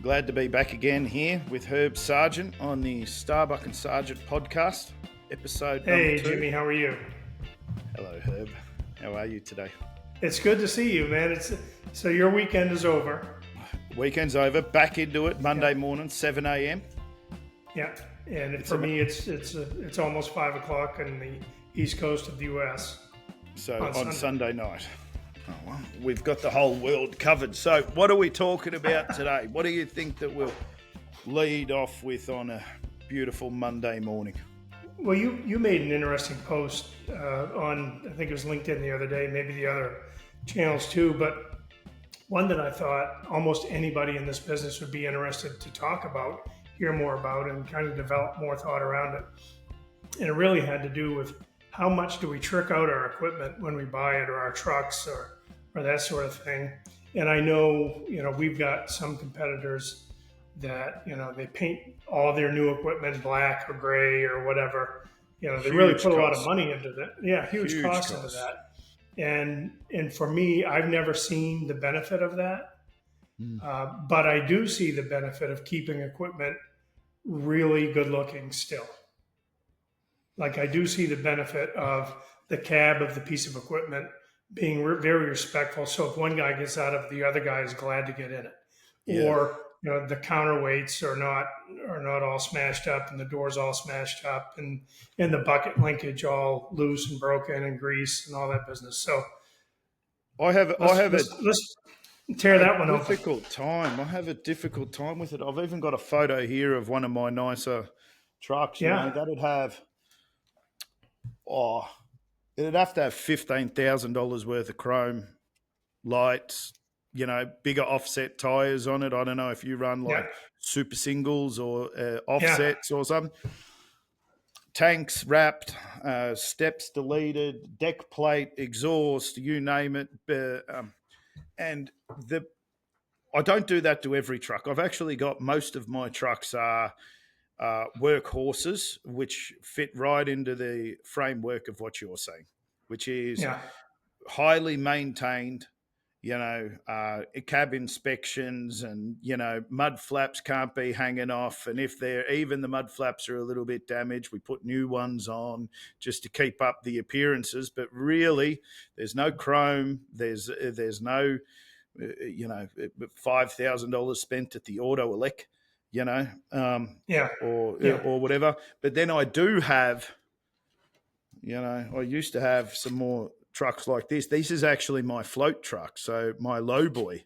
Glad to be back again here with Herb Sargent on the Starbuck and Sargent podcast, episode number 2. Hey, Jimmy, how are you? Hello, Herb. How are you today? It's good to see you, man. So your weekend is over. Weekend's over. Back into it. Monday morning, 7 a.m. Yeah, and for me, it's almost 5 o'clock on the east coast of the U.S. So on Sunday night. Oh, well, we've got the whole world covered. So what are we talking about today? What do you think that we'll lead off with on a beautiful Monday morning? Well, you made an interesting post on, I think it was LinkedIn the other day, maybe the other channels too, but one that I thought almost anybody in this business would be interested to talk about, hear more about, and kind of develop more thought around it. And it really had to do with how much do we trick out our equipment when we buy it, or our trucks, or that sort of thing. And I know, we've got some competitors that, they paint all their new equipment black or gray or whatever. They really put a lot of money into that. Yeah, huge cost into that. And for me, I've never seen the benefit of that. But I do see the benefit of keeping equipment really good looking still. Like, I do see the benefit of the cab of the piece of equipment being very respectful. So if one guy gets out of it, the other guy is glad to get in it. Yeah. Or, the counterweights are not all smashed up, and the doors all smashed up, and the bucket linkage all loose and broken, and grease and all that business. So let's tear that one off. Difficult time. I have a difficult time with it. I've even got a photo here of one of my nicer trucks. That'd have, it'd have to have $15,000 worth of chrome lights, bigger offset tires on it. I don't know if you run super singles or offsets or something. Tanks wrapped, steps deleted, deck plate, exhaust, you name it. And I don't do that to every truck. I've actually got, most of my trucks are workhorses, which fit right into the framework of what you're saying, which is highly maintained, cab inspections, and, mud flaps can't be hanging off. And if even the mud flaps are a little bit damaged, we put new ones on just to keep up the appearances. But really, there's no chrome. There's no, $5,000 spent at the auto elec, or whatever. But then I do have, I used to have some more trucks like this. This is actually my float truck, so my lowboy.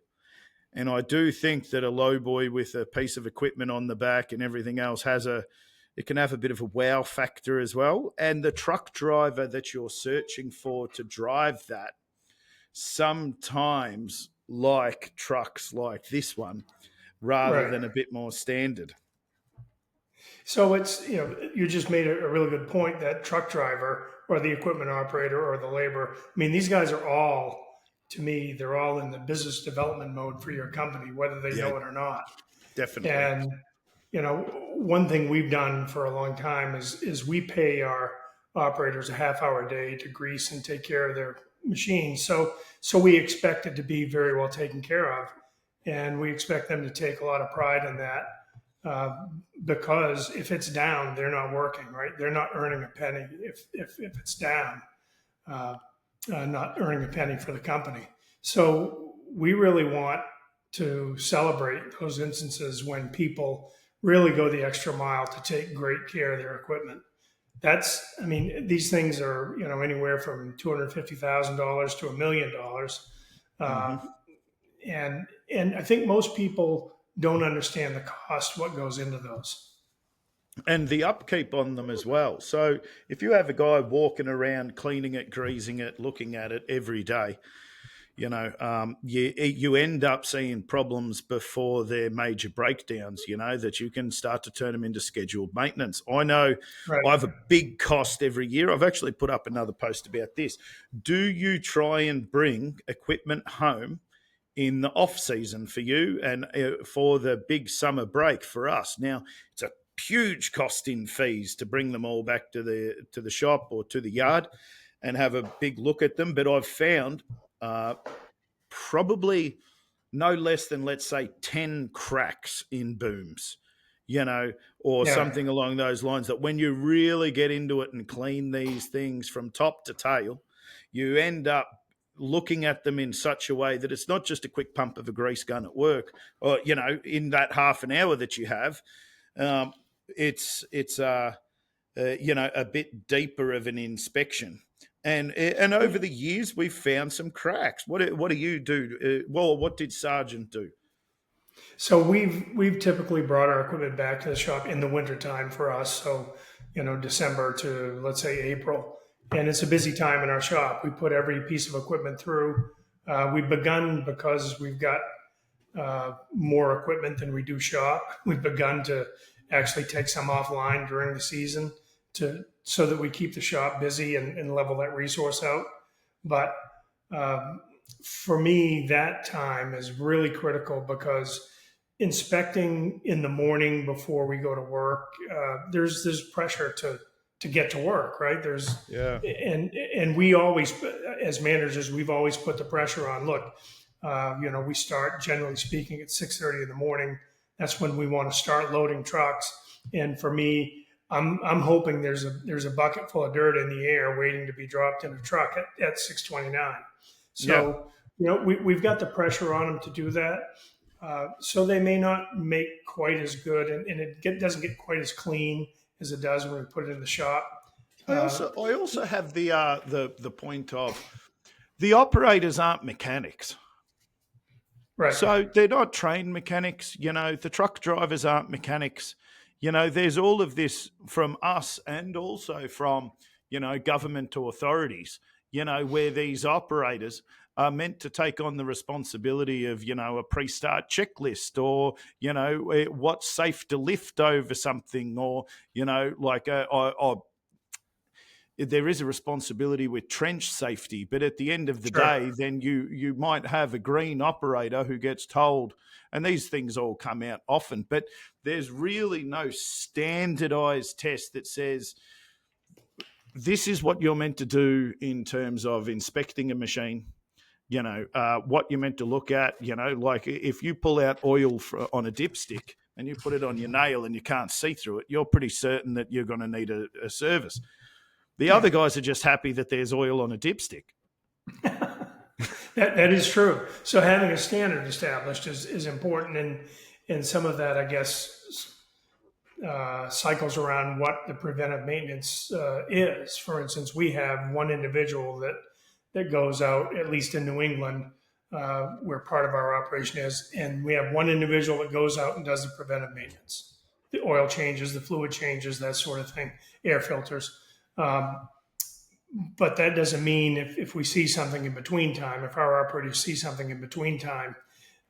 And I do think that a lowboy with a piece of equipment on the back and everything else it can have a bit of a wow factor as well. And the truck driver that you're searching for to drive that sometimes like trucks like this one rather than a bit more standard. So it's, you just made a really good point, that truck driver or the equipment operator or the labor. I mean, these guys are all, to me, they're all in the business development mode for your company, whether they know it or not. Definitely. And, one thing we've done for a long time is we pay our operators a half-hour a day to grease and take care of their machines. So we expect it to be very well taken care of. And we expect them to take a lot of pride in that. Because if it's down, they're not working, right? They're not earning a penny if it's down, not earning a penny for the company. So we really want to celebrate those instances when people really go the extra mile to take great care of their equipment. These things are, anywhere from $250,000 to $1 million. And I think most people don't understand the cost, what goes into those. And the upkeep on them as well. So if you have a guy walking around, cleaning it, greasing it, looking at it every day, you end up seeing problems before their major breakdowns, that you can start to turn them into scheduled maintenance. I know I have a big cost every year. I've actually put up another post about this. Do you try and bring equipment home in the off season for you and for the big summer break for us? Now, it's a huge cost in fees to bring them all back to the shop or to the yard and have a big look at them. But I've found probably no less than, let's say, 10 cracks in booms, or Yeah. something along those lines, that when you really get into it and clean these things from top to tail, you end up looking at them in such a way that it's not just a quick pump of a grease gun at work, or in that half an hour that you have. It's a bit deeper of an inspection. And over the years, we've found some cracks. What do you do? What did Sargent do? So we've typically brought our equipment back to the shop in the wintertime for us. So, December to, let's say, April. And it's a busy time in our shop. We put every piece of equipment through. We've begun, because we've got more equipment than we do shop. We've begun to actually take some offline during the season so that we keep the shop busy and level that resource out. But for me, that time is really critical, because inspecting in the morning before we go to work, there's pressure to get to work, right? Yeah. And we always, as managers, we've always put the pressure on. Look, we start, generally speaking, at 6:30 in the morning. That's when we want to start loading trucks. And for me, I'm hoping there's a bucket full of dirt in the air waiting to be dropped in a truck at 6:29. So, we've got the pressure on them to do that. So they may not make quite as good, and doesn't get quite as clean as it does when we put it in the shop. I also have the point of, the operators aren't mechanics. Right. So they're not trained mechanics. The truck drivers aren't mechanics. There's all of this from us, and also from, government authorities, where these operators are meant to take on the responsibility of, a pre-start checklist, or, what's safe to lift over something, or, there is a responsibility with trench safety. But at the end of the day, then you might have a green operator who gets told, and these things all come out often, but there's really no standardized test that says this is what you're meant to do in terms of inspecting a machine. What you're meant to look at, like if you pull out oil on a dipstick and you put it on your nail and you can't see through it, you're pretty certain that you're going to need a service. The other guys are just happy that there's oil on a dipstick. That is true. So having a standard established is important, and some of that, I guess, cycles around what the preventive maintenance is. For instance, we have one individual that goes out, at least in New England, where part of our operation is, and we have one individual that goes out and does the preventive maintenance, the oil changes, the fluid changes, that sort of thing, air filters. But that doesn't mean if we see something in between time, if our operators see something in between time,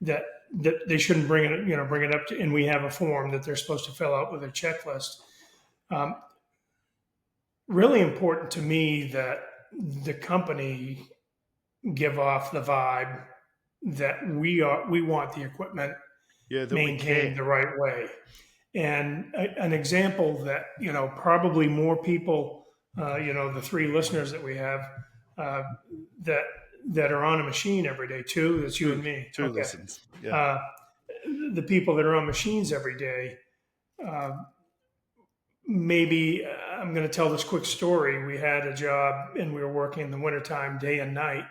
that they shouldn't bring it up to, and we have a form that they're supposed to fill out with a checklist. Really important to me that the company give off the vibe that we want the equipment maintained the right way. And an example that, probably more people, the three listeners that we have, that are on a machine every day, too, that's you and me. Two listens. Yeah. The people that are on machines every day, maybe I'm going to tell this quick story. We had a job and we were working in the wintertime, day and night.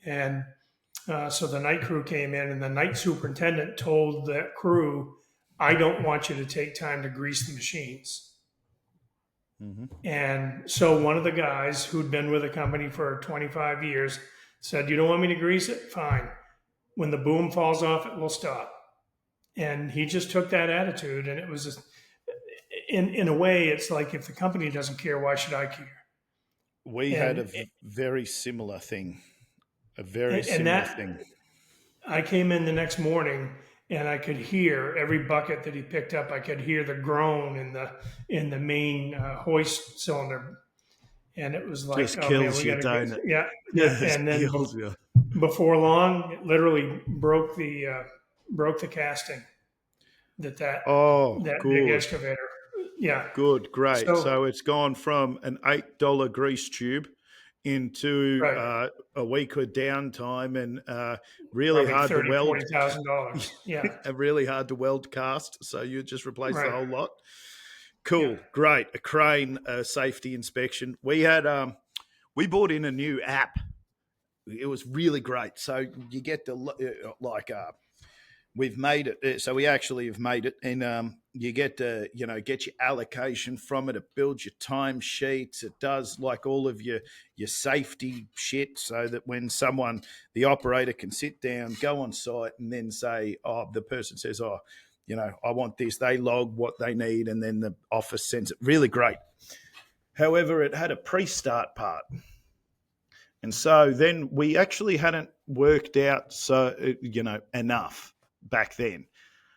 And so the night crew came in, and the night superintendent told that crew, I don't want you to take time to grease the machines. Mm-hmm. And so one of the guys who'd been with the company for 25 years said, you don't want me to grease it? Fine. When the boom falls off, it will stop. And he just took that attitude. And it was just, in a way, it's like, if the company doesn't care, why should I care? We had a very similar thing. A very similar thing. I came in the next morning, and I could hear every bucket that he picked up. I could hear the groan in the main hoist cylinder, and it was like, just kills you, don't it? Yeah. And then before long, it literally broke the casting. That big excavator. Yeah. Good, great. So it's gone from an $8 grease tube into Right. a week of downtime, and really Probably hard to 30, weld. $40,000. Yeah. Really hard to weld cast, so you just replace the Right. whole lot. Yeah. Cool, great. A crane safety inspection. We had we bought in a new app. It was really great. So you get the we've made it. So we actually have made it, and you get to get your allocation from it. It builds your time sheets. It does like all of your safety shit, so that when the operator can sit down, go on site, and then say, oh, the person says, oh, I want this. They log what they need, and then the office sends it. Really great. However, it had a pre-start part. And so then we actually hadn't worked out enough back then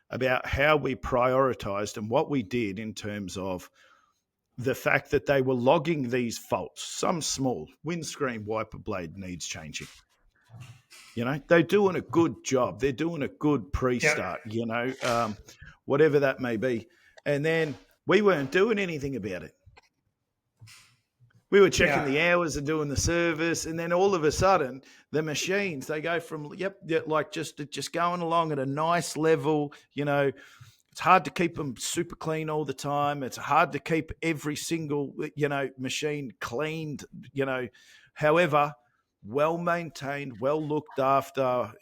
about how we prioritized and what we did in terms of the fact that they were logging these faults. Some small windscreen wiper blade needs changing. They're doing a good job. They're doing a good pre-start, whatever that may be. And then we weren't doing anything about it. We were checking the hours and doing the service, and then all of a sudden, the machines, they go from like just going along at a nice level. It's hard to keep them super clean all the time. It's hard to keep every single machine cleaned. However, well maintained, well looked after.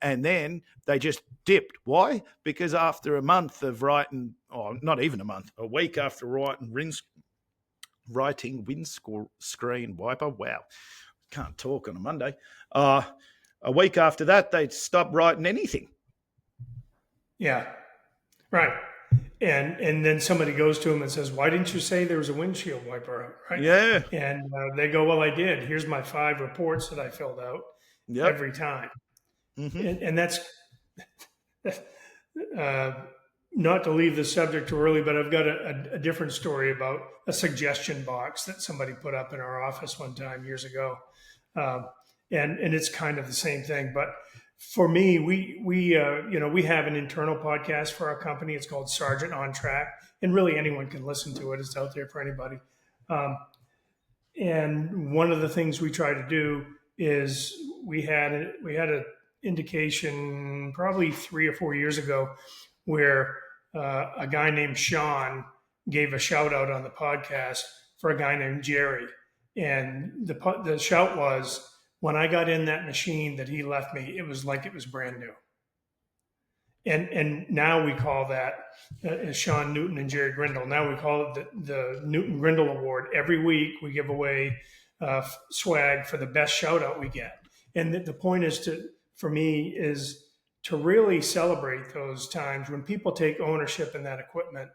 And then they just dipped. Why? Because after a month of writing, or not even a month, a week after writing windscreen wiper. Wow, can't talk on a Monday. A week after that, they'd stop writing anything. Yeah, right. And then somebody goes to them and says, "Why didn't you say there was a windshield wiper?" Right? Yeah. And they go, "Well, I did. Here's my 5 reports that I filled out every time." Mm-hmm. And that's not to leave the subject too early, but I've got a different story about a suggestion box that somebody put up in our office one time years ago, and it's kind of the same thing. But for me, we have an internal podcast for our company. It's called Sargent on Track, and really anyone can listen to it. It's out there for anybody. And one of the things we try to do is we had a indication probably 3 or 4 years ago where a guy named Sean gave a shout out on the podcast for a guy named Jerry. And the shout was, when I got in that machine that he left me, it was like it was brand new. And now we call that Sean Newton and Jerry Grindle. Now we call it the Newton Grindle Award. Every week we give away swag for the best shout out we get. And the point is for me is to really celebrate those times when people take ownership in that equipment,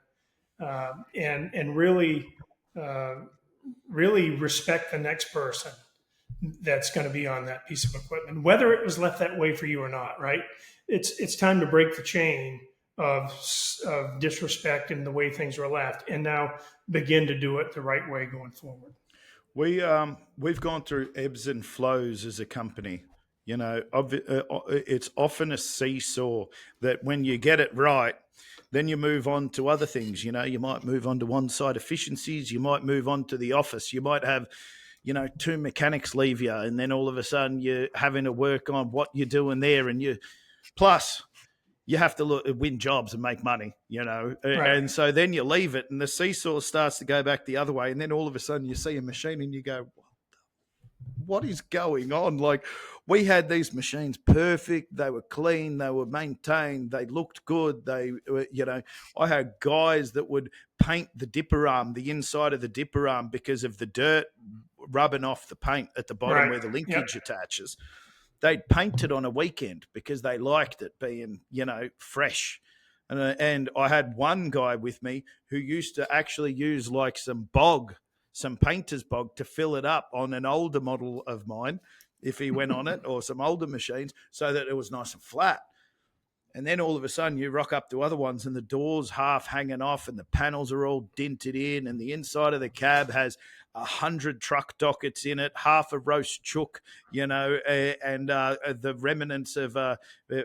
and really respect the next person that's going to be on that piece of equipment, whether it was left that way for you or not. Right? It's time to break the chain of disrespect and the way things were left, and now begin to do it the right way going forward. We've gone through ebbs and flows as a company. It's often a seesaw that when you get it right, then you move on to other things. You might move on to on-site efficiencies. You might move on to the office. You might have, 2 mechanics leave you, and then all of a sudden you're having to work on what you're doing there. And plus you have to win jobs and make money, Right. And so then you leave it and the seesaw starts to go back the other way. And then all of a sudden you see a machine and you go, what is going on? Like, we had these machines perfect. They were clean. They were maintained. They looked good. They were, I had guys that would paint the dipper arm, the inside of the dipper arm, because of the dirt rubbing off the paint at the bottom where the linkage attaches. They'd paint it on a weekend because they liked it being, fresh. And I had one guy with me who used to actually use like some painter's bog to fill it up on an older model of mine if he went on it, or some older machines, so that it was nice and flat. And then all of a sudden you rock up to other ones and the door's half hanging off and the panels are all dinted in and the inside of the cab has 100 truck dockets in it, half a roast chook, and the remnants of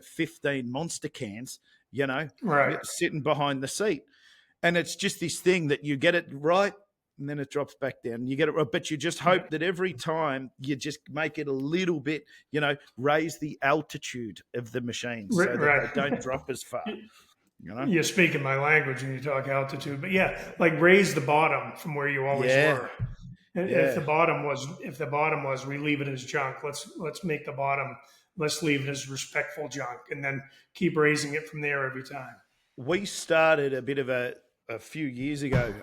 15 monster cans, right, sitting behind the seat. And it's just this thing that you get it right, and then it drops back down. You get it right, but you just hope that every time you just make it a little bit, raise the altitude of the machines so that Right. they don't drop as far. You're speaking my language when you talk altitude, but yeah, like raise the bottom from where you always Yeah, were. And yeah. if the bottom was we leave it as junk, let's make the bottom, let's leave it as respectful junk, and then keep raising it from there every time. We started a bit of a few years ago.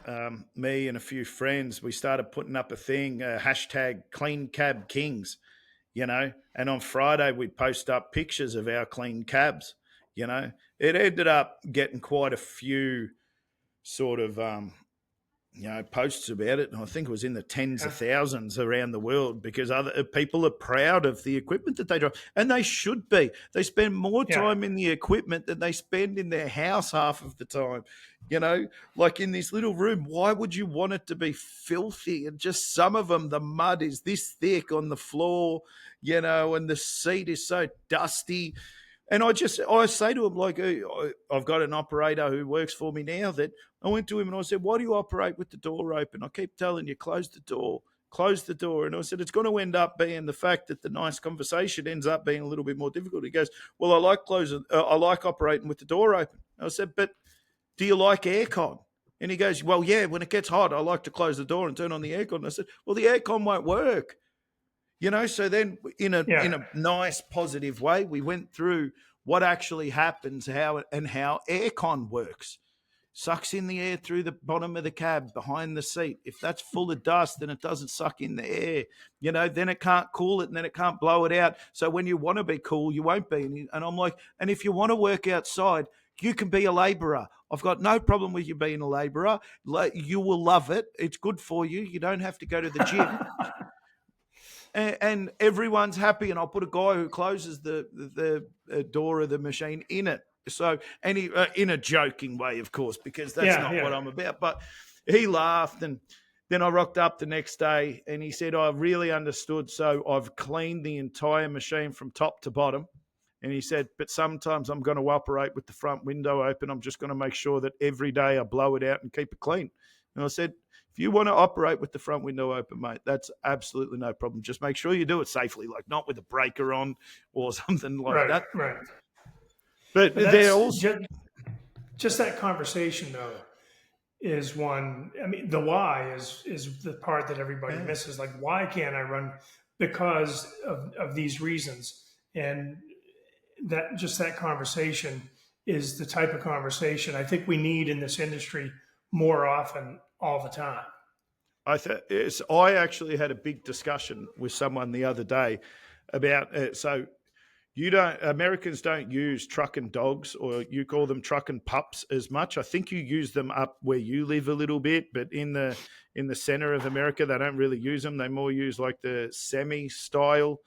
Me and a few friends, we started putting up a thing, hashtag Clean Cab Kings. And on Friday we'd post up pictures of our clean cabs. It ended up getting quite a few sort of posts about it, and I think it was in the tens of thousands around the world because other people are proud of the equipment that they drive, and they should be. They spend more time in the equipment than they spend in their house half of the time. Like in this little room, why would you want it to be filthy? And just some of them, the mud is this thick on the floor, and the seat is so dusty. And I say to him, like, I've got an operator who works for me now that I went to him and I said, why do you operate with the door open? I keep telling you, close the door. And I said, it's going to end up being the fact that the nice conversation ends up being a little bit more difficult. He goes, well, I like operating with the door open. I said, but do you like aircon? And he goes, well, yeah, when it gets hot, I like to close the door and turn on the aircon. I said, well, the aircon won't work. So then in a nice positive way, we went through what actually happens, how aircon works. Sucks in the air through the bottom of the cab, behind the seat. If that's full of dust, then it doesn't suck in the air. Then it can't cool it, and then it can't blow it out. So when you want to be cool, you won't be. And I'm like, and if you want to work outside, you can be a labourer. I've got no problem with you being a labourer. You will love it. It's good for you. You don't have to go to the gym. And everyone's happy, and I'll put a guy who closes the door of the machine in it. So, and he, in a joking way, of course, because that's not what I'm about. But he laughed, and then I rocked up the next day, and he said, I really understood. So I've cleaned the entire machine from top to bottom. And he said, but sometimes I'm going to operate with the front window open. I'm just going to make sure that every day I blow it out and keep it clean. And I said, if you want to operate with the front window open, mate, that's absolutely no problem. Just make sure you do it safely, like not with a breaker on or something like that. Right. But they're also just that conversation, though, is one. I mean, the why is the part that everybody misses. Like, why can't I run? Because of these reasons, and that conversation is the type of conversation I think we need in this industry more often, all the time. I actually had a big discussion with someone the other day about Americans don't use trucking dogs, or you call them trucking pups, as much. I think you use them up where you live a little bit, but in the center of America, they don't really use them. They more use like the semi-style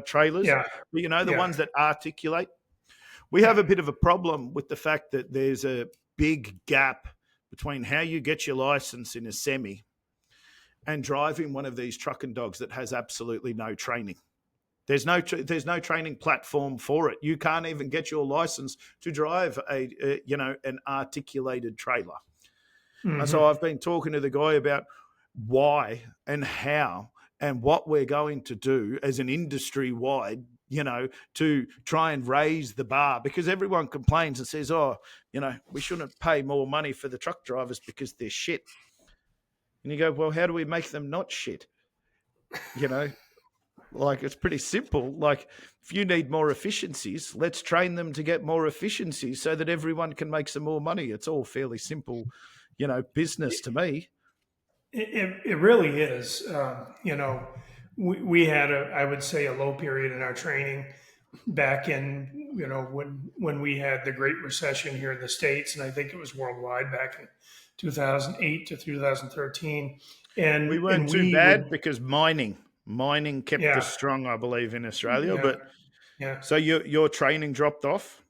trailers. Yeah. But the ones that articulate. We have a bit of a problem with the fact that there's a big gap between how you get your license in a semi and driving one of these trucking dogs that has absolutely no training. There's no training platform for it. You can't even get your license to drive an articulated trailer. Mm-hmm. And so I've been talking to the guy about why and how and what we're going to do as an industry-wide, to try and raise the bar, because everyone complains and says, we shouldn't pay more money for the truck drivers because they're shit. And you go, well, how do we make them not shit? Like, it's pretty simple. Like, if you need more efficiencies, let's train them to get more efficiencies so that everyone can make some more money. It's all fairly simple, business to me. It really is. We had I would say a low period in our training back in, when we had the Great Recession here in the States, and I think it was worldwide back in 2008 to 2013. And we weren't too bad because mining kept us strong, I believe, in Australia. So your training dropped off?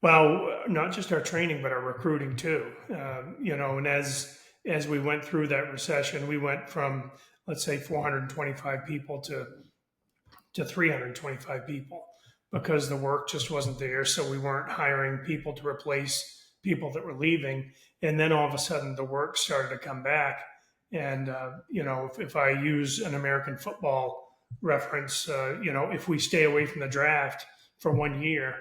Well, not just our training, but our recruiting too. And as we went through that recession, we went from, let's say, 425 people to 325 people because the work just wasn't there. So we weren't hiring people to replace people that were leaving. And then all of a sudden the work started to come back. And if I use an American football reference, if we stay away from the draft for 1 year,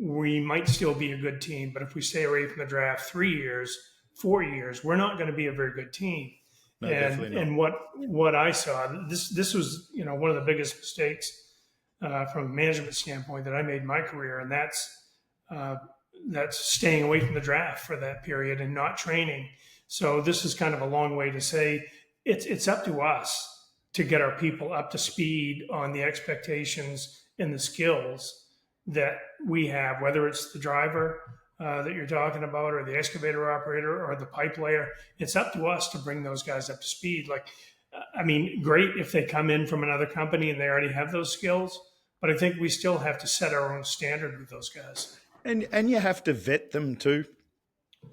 we might still be a good team. But if we stay away from the draft 3 years, 4 years, we're not going to be a very good team. No, And definitely not. and what I saw, this was one of the biggest mistakes from a management standpoint that I made in my career, and uh, that's staying away from the draft for that period and not training. So this is kind of a long way to say it's up to us to get our people up to speed on the expectations and the skills that we have, whether it's the driver that you're talking about, or the excavator operator, or the pipe layer. It's up to us to bring those guys up to speed. Like, I mean, great if they come in from another company and they already have those skills, but I think we still have to set our own standard with those guys. And you have to vet them too.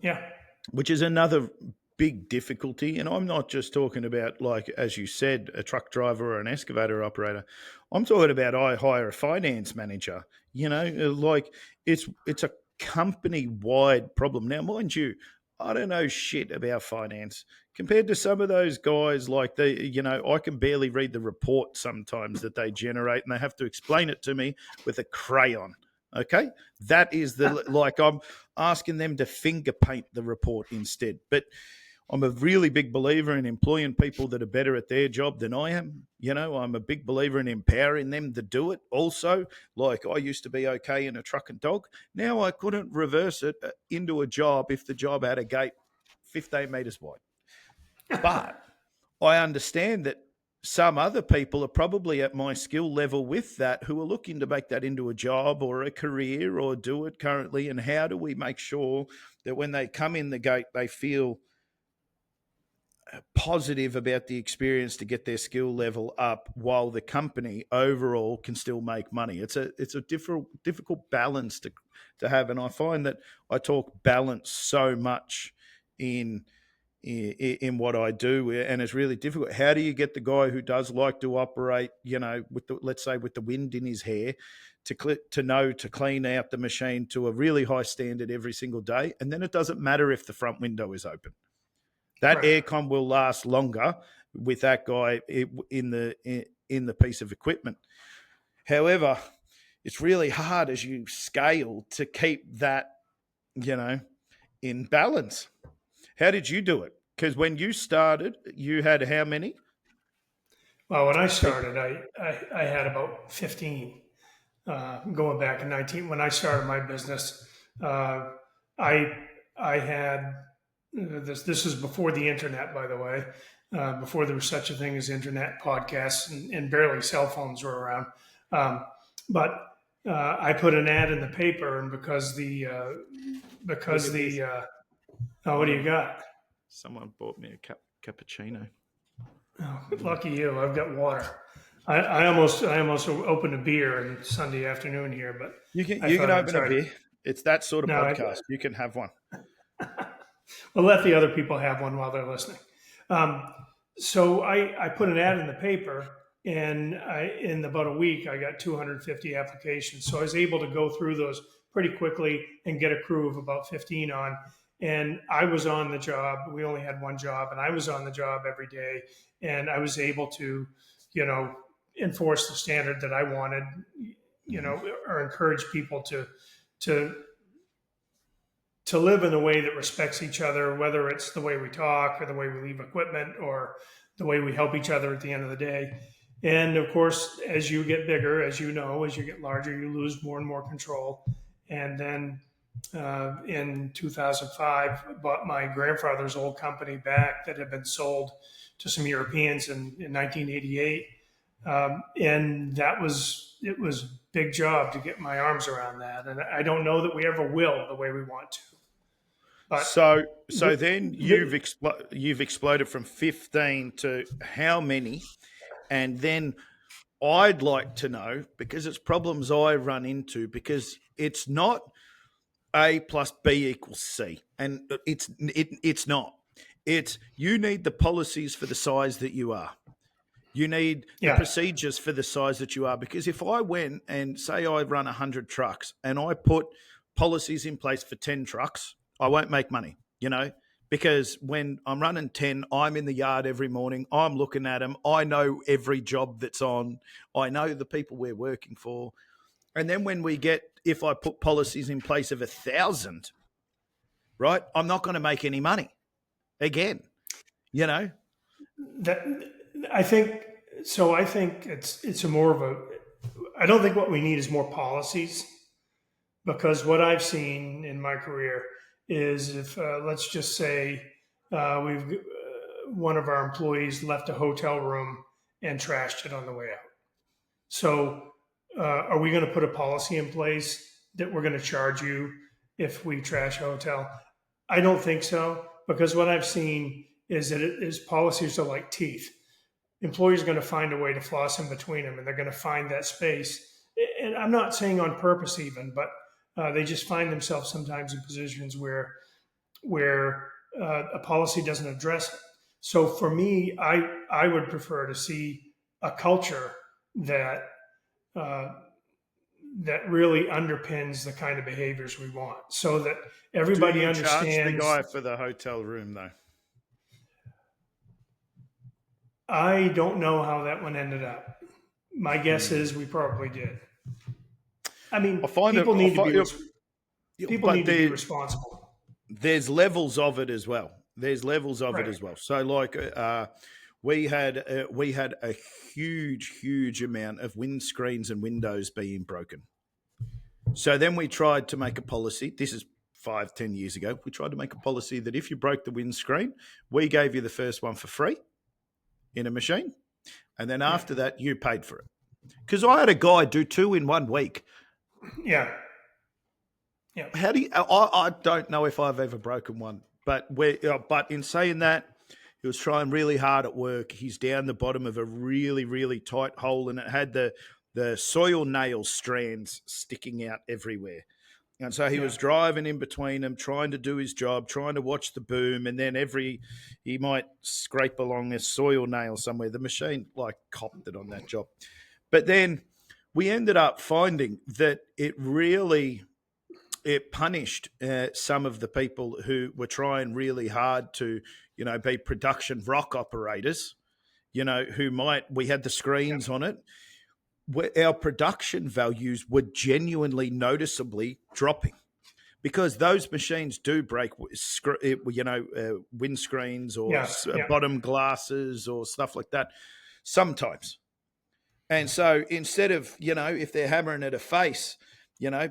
Yeah. Which is another big difficulty. And I'm not just talking about, like, as you said, a truck driver or an excavator operator. I'm talking about I hire a finance manager. Like it's a company wide problem. Now, mind you, I don't know shit about finance compared to some of those guys. Like I can barely read the report sometimes that they generate, and they have to explain it to me with a crayon. Okay, that is like I'm asking them to finger paint the report instead. But I'm a really big believer in employing people that are better at their job than I am. I'm a big believer in empowering them to do it also. Like, I used to be okay in a truck and dog. Now I couldn't reverse it into a job if the job had a gate 15 metres wide. But I understand that some other people are probably at my skill level with that, who are looking to make that into a job or a career or do it currently. And how do we make sure that when they come in the gate, they feel positive about the experience to get their skill level up, while the company overall can still make money? It's a difficult balance to have. And I find that I talk balance so much in what I do, and it's really difficult. How do you get the guy who does like to operate, with let's say with the wind in his hair, to know to clean out the machine to a really high standard every single day, and then it doesn't matter if the front window is open. That Right. aircon will last longer with that guy in the piece of equipment. However, it's really hard as you scale to keep that, in balance. How did you do it? Because when you started, you had how many? Well, when I started, I had about 15. Going back in 19, when I started my business, uh, I I had this. This was before the internet, by the way, before there was such a thing as internet podcasts, and barely cell phones were around. But I put an ad in the paper, and because oh, what do you got? Someone bought me a cappuccino. Oh, lucky you! I've got water. I almost opened a beer on Sunday afternoon here, but You can I thought I'd open a try. beer. It's that sort of No, podcast. You can have one. we'll let the other people have one while they're listening. Um, so I put an ad in the paper, and in about a week I got 250 applications. So I was able to go through those pretty quickly and get a crew of about 15 on. And I was on the job. We only had one job, and I was on the job every day. And I was able to, enforce the standard that I wanted, or encourage people to to live in a way that respects each other, whether it's the way we talk or the way we leave equipment or the way we help each other at the end of the day. And of course, as you get bigger, as you know, as you get larger, you lose more and more control. And then in 2005, I bought my grandfather's old company back that had been sold to some Europeans in 1988. And it was a big job to get my arms around that. And I don't know that we ever will the way we want to. But So the, then the, you've exploded from 15 to how many? And then I'd like to know, because it's problems I run into, because it's not A plus B equals C, and it's not. It's you need the policies for the size that you are. You need the yeah, procedures for the size that you are. Because if I went and say I run 100 trucks and I put policies in place for 10 trucks, I won't make money. because when I'm running 10, I'm in the yard every morning. I'm looking at them. I know every job that's on. I know the people we're working for. And then when if I put policies in place of 1,000, right, I'm not going to make any money again, you know? That I think so. I think it's a more of a. I don't think what we need is more policies, because what I've seen in my career is if let's just say we've one of our employees left a hotel room and trashed it on the way out. So are we going to put a policy in place that we're going to charge you if we trash a hotel? I don't think so, because what I've seen is that policies are like teeth. Employees are going to find a way to floss in between them, and they're going to find that space. And I'm not saying on purpose even, but they just find themselves sometimes in positions where a policy doesn't address it. So for me, I would prefer to see a culture that uh, that really underpins the kind of behaviors we want, so that Do everybody you charge the understands. guy for the hotel room, though? I don't know how that one ended up. My guess is we probably did. I mean, I find it, people I need to find, be people but need to be responsible. there's levels of it as well. There's levels of it Right. as well. So, like, we had a huge amount of windscreens and windows being broken. So then we tried to make a policy. This is 5-10 years ago. We tried to make a policy that if you broke the windscreen, we gave you the first one for free in a machine, and then after that, you paid for it. Because I had a guy do 2 in 1 week. Yeah. Yeah. How do you? I don't know if I've ever broken one, but in saying that, he was trying really hard at work. He's down the bottom of a really tight hole, and it had the soil nail strands sticking out everywhere. And so he was driving in between them, trying to do his job, trying to watch the boom, and then he might scrape along a soil nail somewhere. The machine like copped it on that job. But then we ended up finding that it punished some of the people who were trying really hard to, be production rock operators, we had the screens on it. Our production values were genuinely noticeably dropping because those machines do break, windscreens or bottom glasses or stuff like that sometimes. And so instead of, if they're hammering at a face,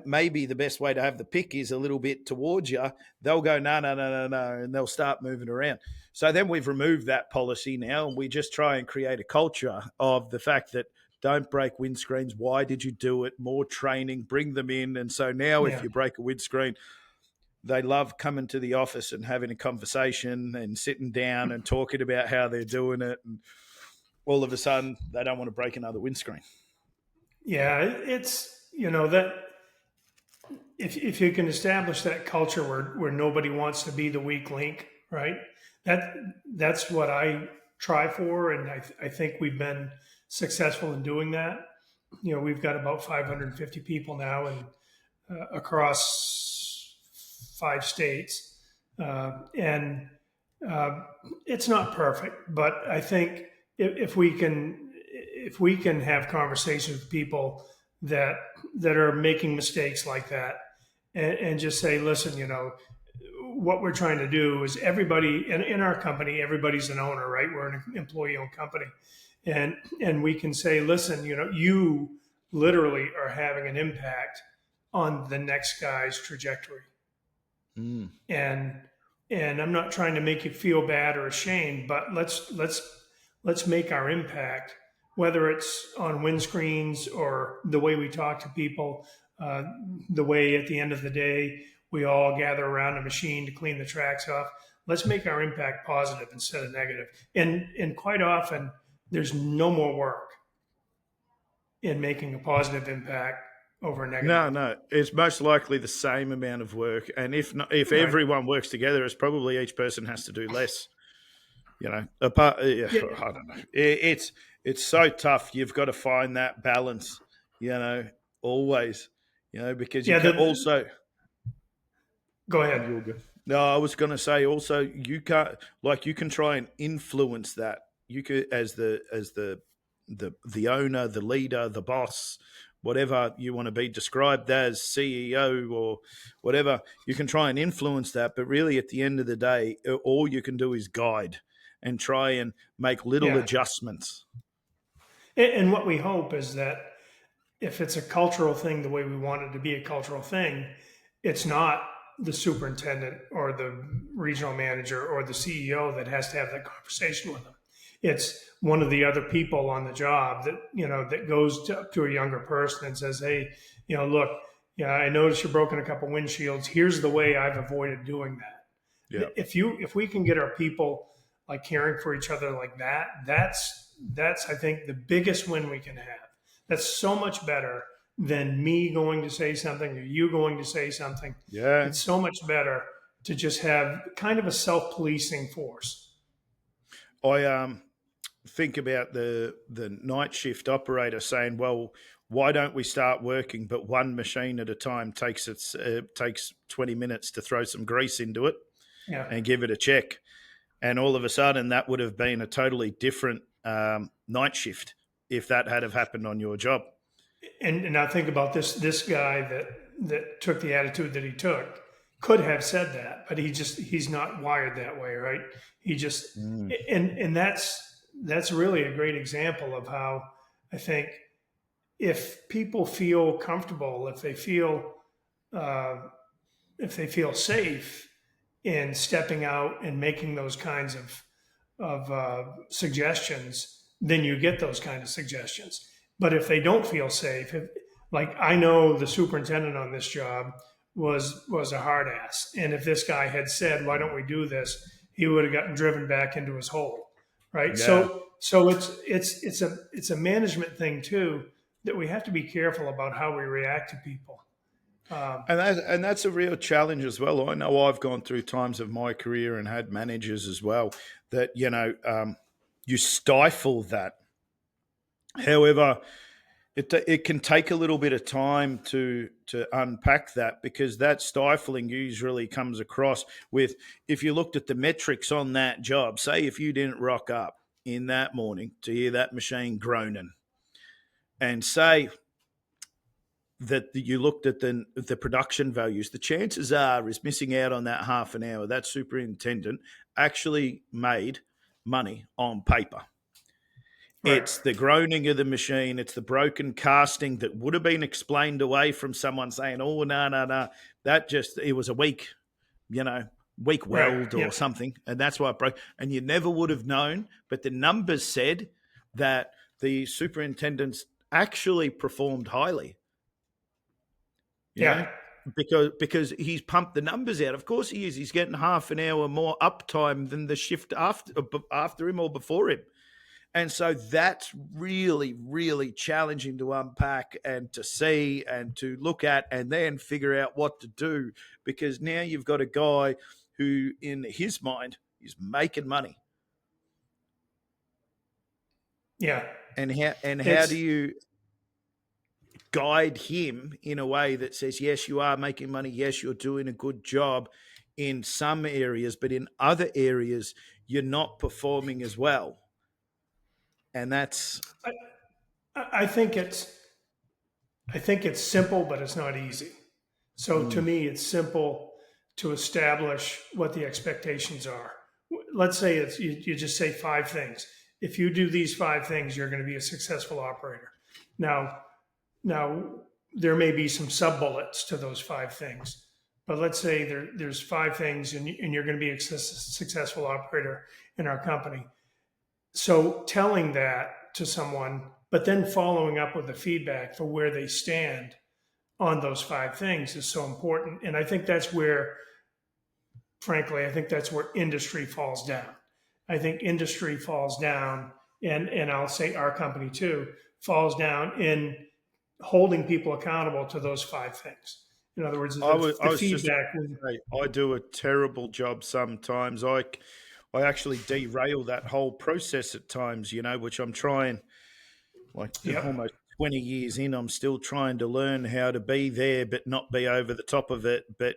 maybe the best way to have the pick is a little bit towards you. They'll go, no, and they'll start moving around. So then we've removed that policy now, and we just try and create a culture of the fact that don't break windscreens. Why did you do it? More training, bring them in. And so now if you break a windscreen, they love coming to the office and having a conversation and sitting down and talking about how they're doing it. And all of a sudden, they don't want to break another windscreen. Yeah, it's, that if you can establish that culture where nobody wants to be the weak link, right? That's what I try for, and I think we've been successful in doing that. We've got about 550 people now, and across 5 states, and it's not perfect, but I think if we can have conversations with people that are making mistakes like that, and just say, listen, what we're trying to do is everybody in our company, everybody's an owner, right? We're an employee-owned company, and we can say, listen, you literally are having an impact on the next guy's trajectory, and I'm not trying to make you feel bad or ashamed, but let's make our impact, whether it's on windscreens or the way we talk to people, the way at the end of the day we all gather around a machine to clean the tracks off. Let's make our impact positive instead of negative. And quite often, there's no more work in making a positive impact over a negative. No, it's most likely the same amount of work, and if everyone works together, it's probably each person has to do less. I don't know. It's so tough. You've got to find that balance. Always. Because you can also. Go ahead. No, I was going to say also you can't like you can try and influence that. You could as the owner, the leader, the boss, whatever you want to be described as, CEO or whatever. You can try and influence that, but really at the end of the day, all you can do is guide and try and make little Yeah. adjustments. And what we hope is that if it's a cultural thing the way we want it to be a cultural thing, it's not the superintendent or the regional manager or the CEO that has to have that conversation with them. It's one of the other people on the job that, that goes to a younger person and says, hey, look, yeah, I noticed you're broken a couple windshields. Here's the way I've avoided doing Yeah. that. If we can get our people like caring for each other like that, that's I think the biggest win we can have. That's so much better than me going to say something or you going to say something. Yeah. It's so much better to just have kind of a self-policing force. I think about the night shift operator saying, "Well, why don't we start working, but one machine at a time takes 20 minutes to throw some grease into it Yeah. and give it a check." And all of a sudden, that would have been a totally different night shift if that had have happened on your job. And now think about this guy that took the attitude that he took could have said that, but he's not wired that way, right? He just Mm. and that's really a great example of how I think if people feel comfortable, uh, if they feel safe in stepping out and making those kinds of suggestions, then you get those kind of suggestions. But if they don't feel safe, like I know the superintendent on this job was a hard ass, and if this guy had said, "Why don't we do this?" he would have gotten driven back into his hole, right? Yeah. So it's a management thing too that we have to be careful about how we react to people. Um, And that's a real challenge as well. I know I've gone through times of my career and had managers as well that you stifle that. However, it can take a little bit of time to unpack that because that stifling usually comes across with if you looked at the metrics on that job. Say if you didn't rock up in that morning to hear that machine groaning, and say that you looked at the production values, the chances are is missing out on that half an hour. That superintendent actually made money on paper. right. It's the groaning of the machine. It's the broken casting that would have been explained away from someone saying, "Oh, no, no, no, it was a you know, weak Right. weld or Yeah. something, and that's why it broke." And you never would have known, but the numbers said that the superintendents actually performed highly. You know, Yeah. because he's pumped the numbers out. Of course he is. He's getting half an hour more uptime than the shift after him or before him. And so that's really, really challenging to unpack and to see and to look at and then figure out what to do because now you've got a guy who, in his mind, is making money. Yeah. And how do It's you guide him in a way that says, yes, you are making money, yes, you're doing a good job in some areas, but in other areas, you're not performing as well. And that's I, I think it's simple, but it's not easy. So to mm, me, it's simple to establish what the expectations are. Let's say you just say five things. If you do these five things, you're going to be a successful operator. Now, now there may be some sub bullets to those five things, but let's say there's five things, and you're going to be a successful operator in our company. So telling that to someone, but then following up with the feedback for where they stand on those five things is so important. And I think that's where, frankly, I think that's where industry falls down. I think industry falls down, and I'll say our company too, falls down in holding people accountable to those five things. In other words, I the was just feedback. say, I do a terrible job sometimes. I actually derail that whole process at times, which I'm trying like Yep. almost 20 years in, I'm still trying to learn how to be there, but not be over the top of it. But,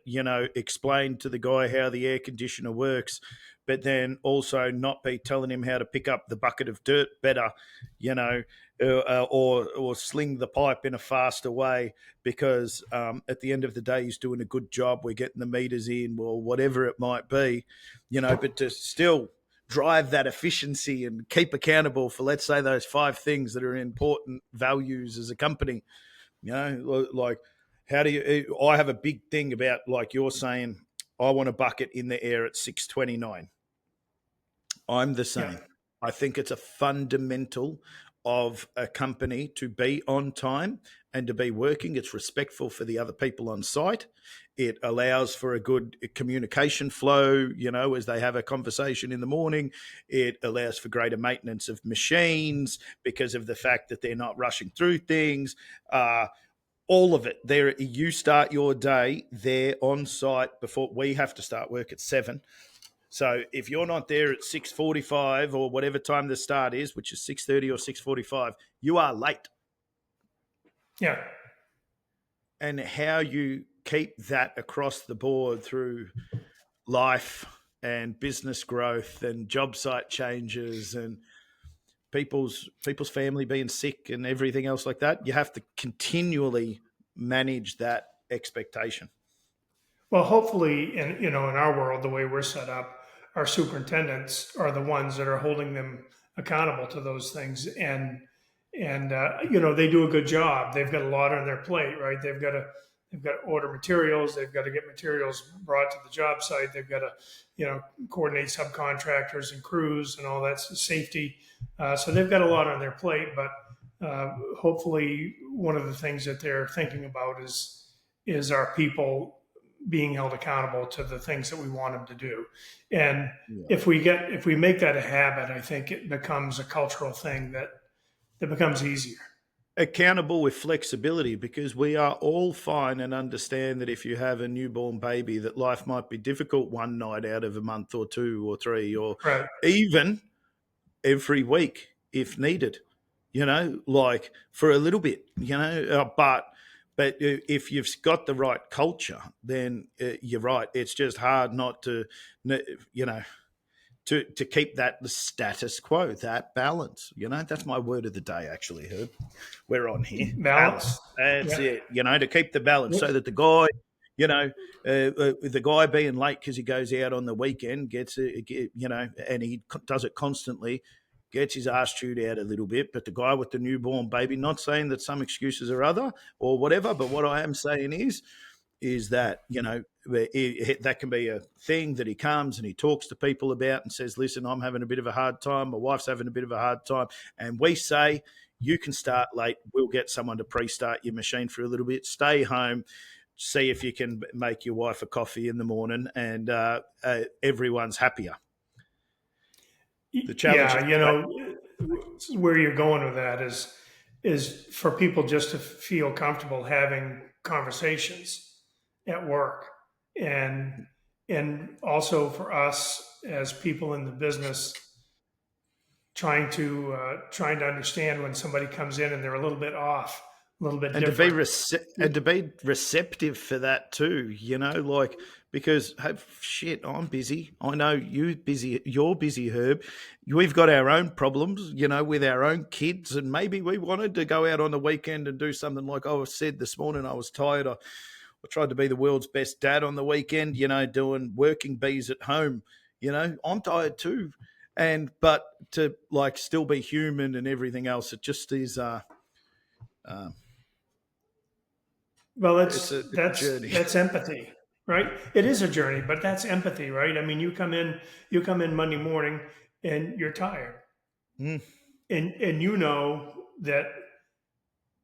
explain to the guy how the air conditioner works, but then also not be telling him how to pick up the bucket of dirt better, or sling the pipe in a faster way, because at the end of the day, he's doing a good job. We're getting the meters in, or whatever it might be, but to still drive that efficiency and keep accountable for, let's say, those 5 things that are important values as a company. Like, how do you? I have a big thing about, like you're saying, I want a bucket in the air at 6:29. I'm the Yeah. same. I think it's a fundamental of a company to be on time and to be working. It's respectful for the other people on site. It allows for a good communication flow, as they have a conversation in the morning. It allows for greater maintenance of machines because of the fact that they're not rushing through things. All of it. There, you start your day there on site before we have to start work at 7. So if you're not there at 6:45 or whatever time the start is, which is 6:30 or 6:45, you are late. Yeah. And how you keep that across the board through life and business growth and job site changes and people's family being sick and everything else like that, you have to continually manage that expectation. Well, hopefully, in our world, the way we're set up, our superintendents are the ones that are holding them accountable to those things, and they do a good job. They've got a lot on their plate, right? They've got to order materials. They've got to get materials brought to the job site. They've got to coordinate subcontractors and crews and all that safety. So they've got a lot on their plate, but hopefully, one of the things that they're thinking about is our people being held accountable to the things that we want them to do. And Yeah. if we make that a habit, I think it becomes a cultural thing that becomes easier. Accountable with flexibility, because we are all fine and understand that if you have a newborn baby, that life might be difficult one night out of a month or 2 or 3 or Right. even every week if needed, like for a little bit, but if you've got the right culture, then you're right. It's just hard not to, to keep that the status quo, that balance. That's my word of the day, actually, Herb. We're on here. Balance. Balance. That's Yeah. it. To keep the balance so that the guy, the guy being late because he goes out on the weekend gets, and he does it constantly, gets his ass chewed out a little bit. But the guy with the newborn baby, not saying that some excuses are other or whatever, but what I am saying is that, that can be a thing that he comes and he talks to people about and says, listen, I'm having a bit of a hard time. My wife's having a bit of a hard time. And we say, you can start late. We'll get someone to pre-start your machine for a little bit. Stay home. See if you can make your wife a coffee in the morning, and everyone's happier. The challenge Yeah, where you're going with that is for people just to feel comfortable having conversations at work, and also for us as people in the business trying to understand when somebody comes in and they're a little bit off, a little bit and different. to be receptive for that too, like, because hey, shit, I'm busy. I know you're busy, Herb. We've got our own problems, with our own kids, and maybe we wanted to go out on the weekend and do something. Like I said this morning, I was tired. I tried to be the world's best dad on the weekend, doing working bees at home. I'm tired too. But to like still be human and everything else, it just is Well, it's a journey. that's empathy, right? It is a journey, but that's empathy, right? I mean, you come in Monday morning and you're tired, Mm, and you know that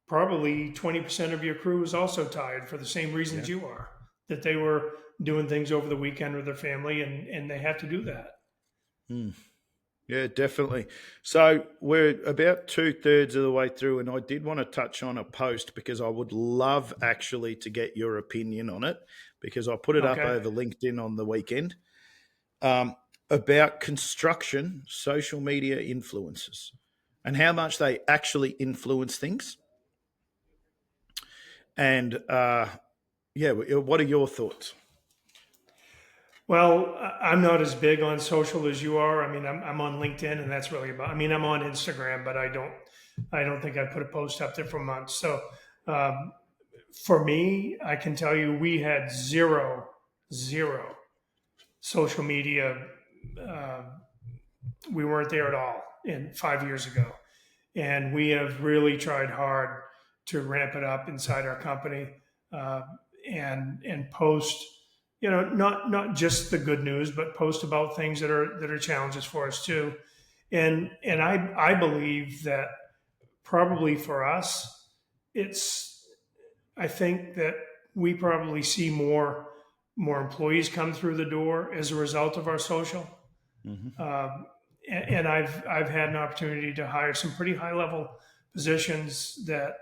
probably 20% of your crew is also tired for the same reasons yeah. you are, that they were doing things over the weekend with their family, and they have to do that. Mm. Yeah, definitely. So we're about 2/3 of the way through, and I did want to touch on a post because I would love actually to get your opinion on it, because I put it up Okay. over LinkedIn on the weekend, about construction social media influencers and how much they actually influence things. And yeah, what are your thoughts? Well, I'm not as big on social as you are. I mean, I'm on LinkedIn, and that's really about. I mean, I'm on Instagram, but I don't think I put a post up there for months. So um, for me, I can tell you, we had zero social media. Uh, we weren't there at all in 5 years ago, and we have really tried hard to ramp it up inside our company, uh, and post, not just the good news, but post about things that are challenges for us too. And I believe that probably for us, it's I think that we probably see more employees come through the door as a result of our social. Mm-hmm. Um, and I've had an opportunity to hire some pretty high level positions that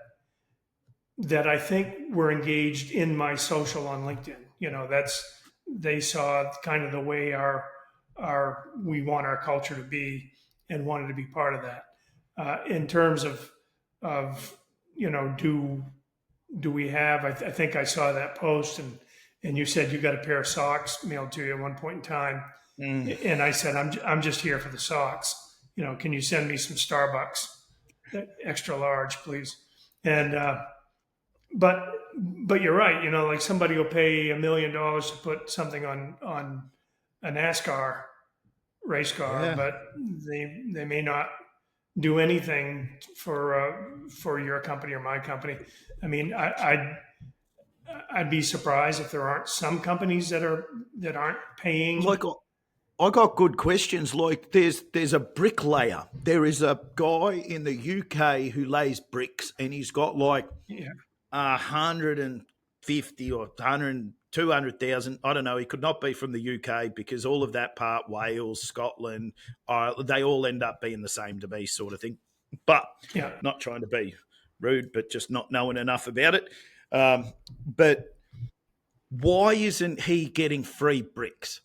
I think were engaged in my social on LinkedIn. They saw kind of the way our we want our culture to be and wanted to be part of that. In terms of do we have? I think I saw that post, and you said you got a pair of socks mailed to you at one point in time, Mm. and I said I'm just here for the socks. Can you send me some Starbucks extra large, please? And but but you're right. Like somebody will pay $1 million to put something on a NASCAR race car, Yeah. but they may not do anything for your company or my company. I mean, I'd be surprised if there aren't some companies that aren't paying. Like I got good questions. Like there's a bricklayer. There is a guy in the UK who lays bricks, and he's got like Yeah, 150 or 100, 200,000. I don't know. He could not be from the UK because all of that part, Wales, Scotland, they all end up being the same to me, sort of thing. But yeah, not trying to be rude, but just not knowing enough about it. But why isn't he getting free bricks?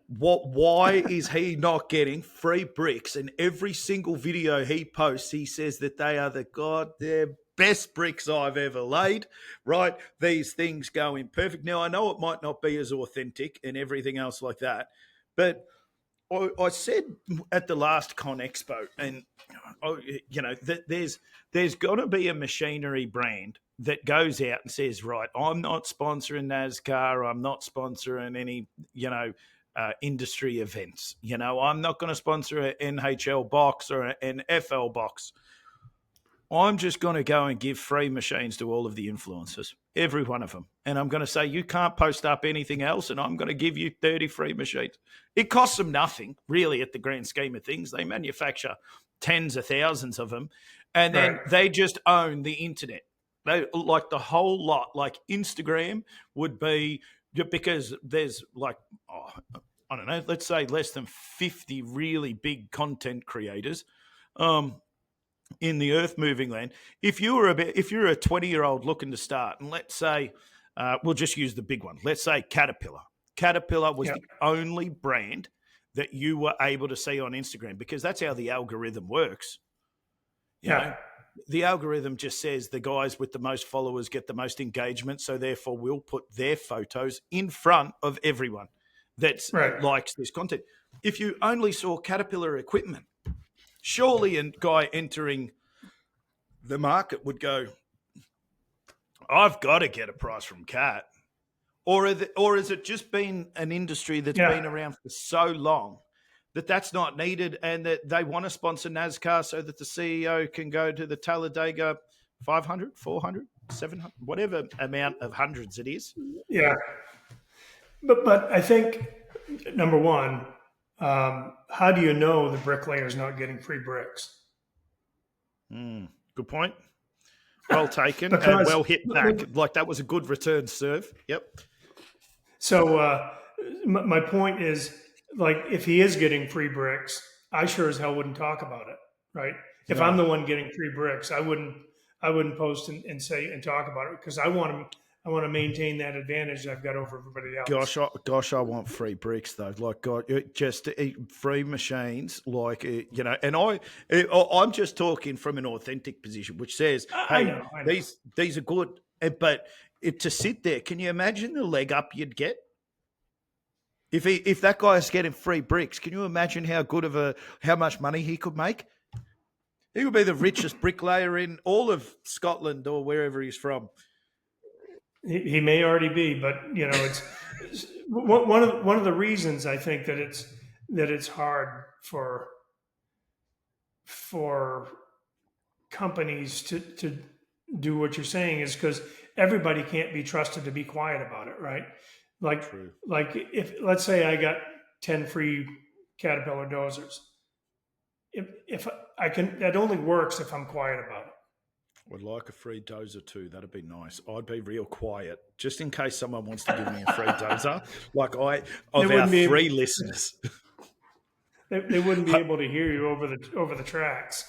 Why is he not getting free bricks? And every single video he posts, he says that they are the goddamn best bricks I've ever laid, right? These things go in perfect. Now, I know it might not be as authentic and everything else like that, but I said at the last Con Expo, and that there's got to be a machinery brand that goes out and says, right, I'm not sponsoring NASCAR, I'm not sponsoring any, industry events. I'm not going to sponsor an NHL box or an FL box. I'm just going to go and give free machines to all of the influencers, every one of them. And I'm going to say, you can't post up anything else, and I'm going to give you 30 free machines. It costs them nothing, really, at the grand scheme of things. They manufacture tens of thousands of them, and right. then they just own the internet. They like the whole lot. Like Instagram would be, because there's like, I don't know, let's say less than 50 really big content creators. In the earth moving land. If you're a 20-year-old looking to start, and let's say we'll just use the big one. Let's say Caterpillar. Caterpillar was Yeah, the only brand that you were able to see on Instagram, because that's how the algorithm works. You yeah, know, the algorithm just says the guys with the most followers get the most engagement, so therefore we'll put their photos in front of everyone that right. likes this content. If you only saw Caterpillar equipment, surely a guy entering the market would go, I've got to get a price from Cat. Or has it just been an industry that's Yeah, been around for so long that that's not needed, and that they want to sponsor NASCAR so that the CEO can go to the Talladega 500, 400, 700, whatever amount of hundreds it is? yeah. But I think number one, how do you know the bricklayer's not getting free bricks? Good point. Well taken and Because well hit back. Like that was a good return serve. Yep. so my point is, like, if he is getting free bricks, I sure as hell wouldn't talk about it, right? If I'm No. the one getting free bricks, I wouldn't post and say and talk about it, because I want him. I want to maintain that advantage I've got over everybody else. Gosh, I want free bricks though. Like, God, just free machines. Like, and I'm just talking from an authentic position, which says, I hey, know, I know. these are good, but to sit there, can you imagine the leg up you'd get? If that guy's getting free bricks, can you imagine how much money he could make? He would be the richest bricklayer in all of Scotland or wherever he's from. He may already be, but it's one of the reasons I think that it's hard for companies to do what you're saying is because everybody can't be trusted to be quiet about it, right? Like True. like if let's say I got 10 free Caterpillar dozers, if I can, that only works if I'm quiet about it. Would like a free dozer too. That'd be nice. I'd be real quiet, just in case someone wants to give me a free dozer. Like They of our wouldn't be able, three listeners. they wouldn't be able to hear you over the tracks.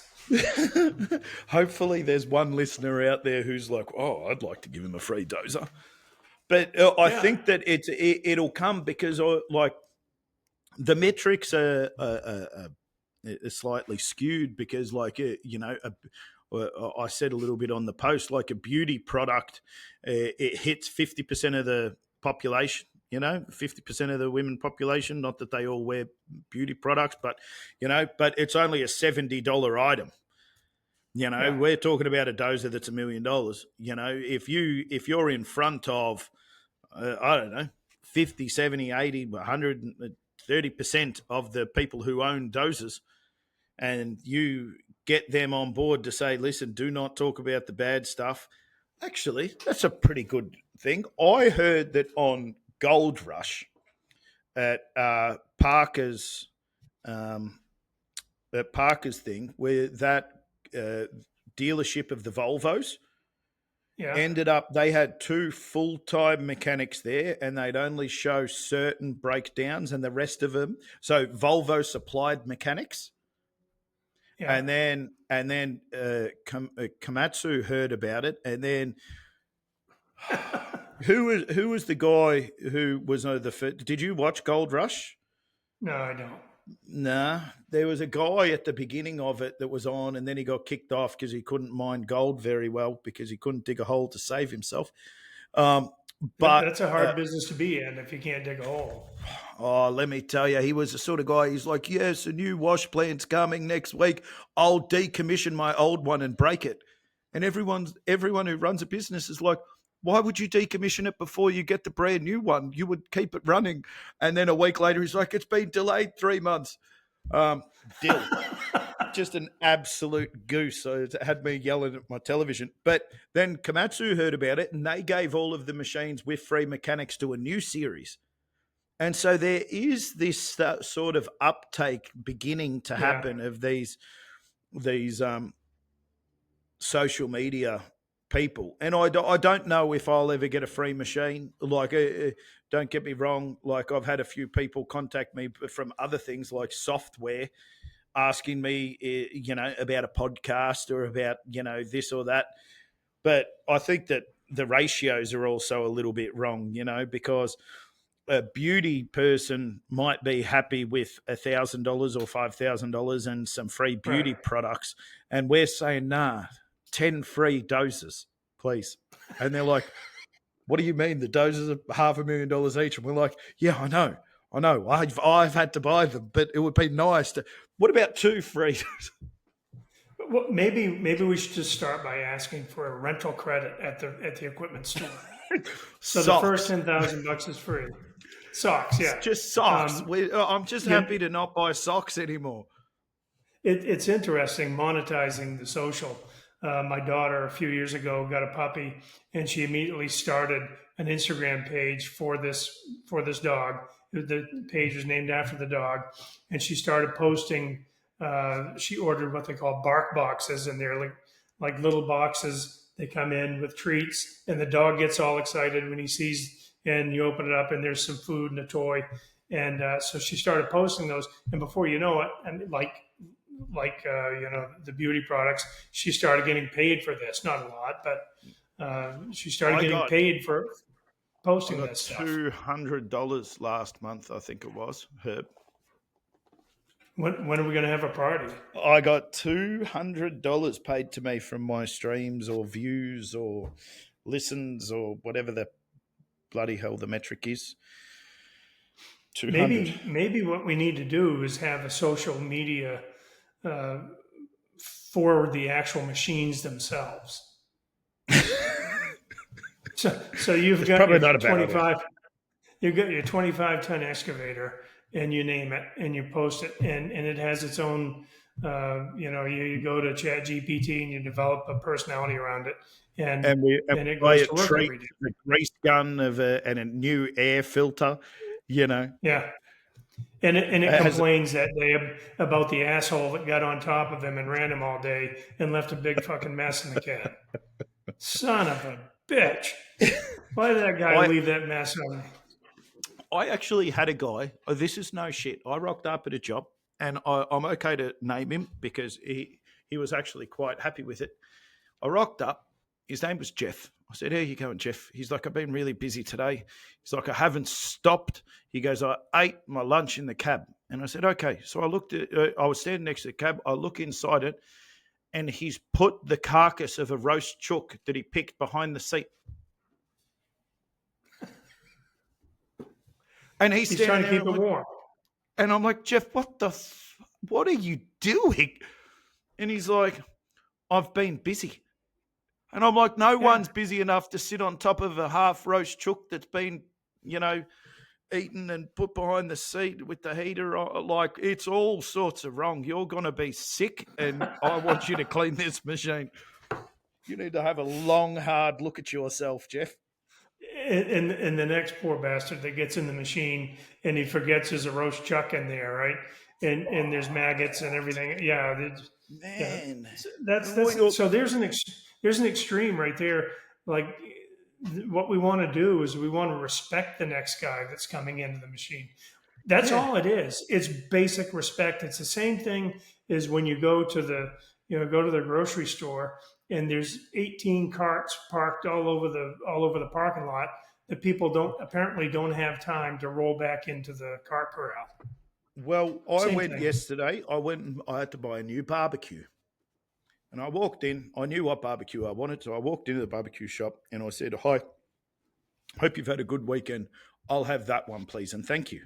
Hopefully, there's one listener out there who's like, "Oh, I'd like to give him a free dozer." But I Yeah, think that it'll come because like the metrics are slightly skewed because, like, I said a little bit on the post, like a beauty product, it hits 50% of the population. 50% of the women population. Not that they all wear beauty products, but but it's only a $70 item. yeah, We're talking about a dozer that's $1 million. If you're in front of, I don't know, 50, 70, 80, 130% of the people who own dozers, and you get them on board to say, listen, do not talk about the bad stuff. Actually, that's a pretty good thing. I heard that on Gold Rush at Parker's thing, where that dealership of the Volvos yeah. ended up, they had two full-time mechanics there, and they'd only show certain breakdowns and the rest of them. So Volvo supplied mechanics. Yeah. And then Komatsu heard about it, and then who was the guy who was the first? Did you watch Gold Rush? No, I don't. Nah, there was a guy at the beginning of it that was on, and then he got kicked off because he couldn't mine gold very well because he couldn't dig a hole to save himself. But That's a hard business to be in if you can't dig a hole. oh, let me tell you, he was the sort of guy. He's like, yes, a new wash plant's coming next week. I'll decommission my old one and break it. And everyone who runs a business is like, why would you decommission it before you get the brand new one? You would keep it running. And then a week later, he's like, it's been delayed 3 months. Dill. Just an absolute goose. So it had me yelling at my television. But then Komatsu heard about it, and they gave all of the machines with free mechanics to a new series. And so there is this sort of uptake beginning to happen of these social media people. And I don't know if I'll ever get a free machine. Like, don't get me wrong. Like, I've had a few people contact me from other things like software, asking me, about a podcast or about, this or that. But I think that the ratios are also a little bit wrong, because a beauty person might be happy with $1,000 or $5,000 and some free beauty Right. products, and we're saying, nah, 10 free doses, please. And they're like, what do you mean? The doses are $500,000 each? And we're like, yeah, I know. I've had to buy them, but it would be nice to. What about 2 free? Well, maybe we should just start by asking for a rental credit at the equipment store. So the first $10,000 is free. Socks, yeah. Just socks. I'm just happy to not buy socks anymore. It's interesting monetizing the social. My daughter a few years ago got a puppy, and she immediately started an Instagram page for this dog. The page was named after the dog, and she started posting. She ordered what they call bark boxes, and they're like little boxes. They come in with treats, and the dog gets all excited when he sees. And you open it up, and there's some food and a toy. And so she started posting those, and before you know it, and like the beauty products, she started getting paid for this. Not a lot, but She started I getting got paid for I posting got that stuff. $200 last month, I think it was, Herb. When are we going to have a party? I got $200 paid to me from my streams or views or listens or whatever the bloody hell the metric is. 200. Maybe what we need to do is have a social media uh, for the actual machines themselves. So you've It's got probably your not a bad idea. 25, you've got your 25-ton excavator, and you name it, and you post it, and it has its own. You go to Chat GPT and you develop a personality around it, and And then it buy goes a to work treat, every day. a grease gun and a new air filter, you know. Yeah, and it It has complains that day about the asshole that got on top of him and ran him all day and left a big fucking mess in the cab. Son of a bitch! Why did that guy I leave that mess on me? I actually had a guy. Oh, this is no shit. I rocked up at a job, and I'm okay to name him because he was actually quite happy with it. I rocked up. His name was Jeff. I said, "How you going, Jeff?" He's like, "I've been really busy today." He's like, "I haven't stopped." He goes, "I ate my lunch in the cab," and I said, "Okay." So I looked at. I was standing next to the cab. I look inside it, and he's put the carcass of a roast chook that he picked behind the seat. And he's He's standing trying to there, and keep I'm it like, warm. Jeff, what are you doing? And he's like, I've been busy. And I'm like, no Yeah, one's busy enough to sit on top of a half roast chook that's been, you know, eaten and put behind the seat with the heater on. Like, it's all sorts of wrong. You're going to be sick, and I want you to clean this machine. You need to have a long, hard look at yourself, Jeff. and the next poor bastard that gets in the machine and he forgets there's a roast chuck in there, right? And there's maggots and everything. Yeah, yeah. Man. That's so there's an extreme right there. Like what we want to do is we want to respect the next guy that's coming into the machine. That's Yeah. all it is. It's basic respect. It's the same thing as when you go to the grocery store and there's 18 carts parked all over the parking lot that people don't have time to roll back into the cart corral. Well, I Same went thing. yesterday. I had to buy a new barbecue. And I walked in, I knew what barbecue I wanted. So I walked into the barbecue shop and I said, "Hi, hope you've had a good weekend. I'll have that one, please, and thank you."